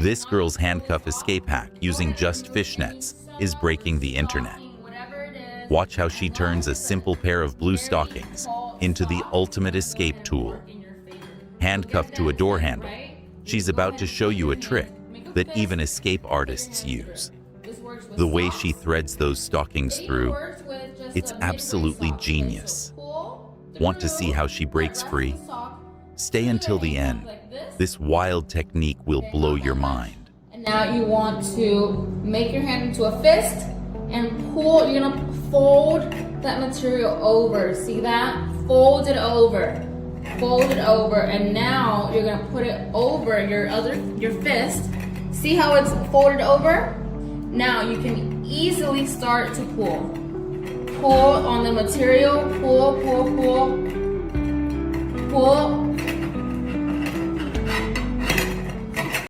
This girl's handcuff escape hack using just fishnets is breaking the internet. Watch how she turns a simple pair of blue stockings into the ultimate escape tool. Handcuffed to a door handle, she's about to show you a trick that even escape artists use. The way she threads those stockings through, it's absolutely genius. Want to see how she breaks free? Stay until the end. This wild technique will blow your mind. And now you want to make your hand into a fist and pull. You're gonna fold that material over. See that? Fold it over. Fold it over, and now you're gonna put it over your fist. See how it's folded over? Now you can easily start to pull. Pull on the material. Pull, pull, pull. Pull.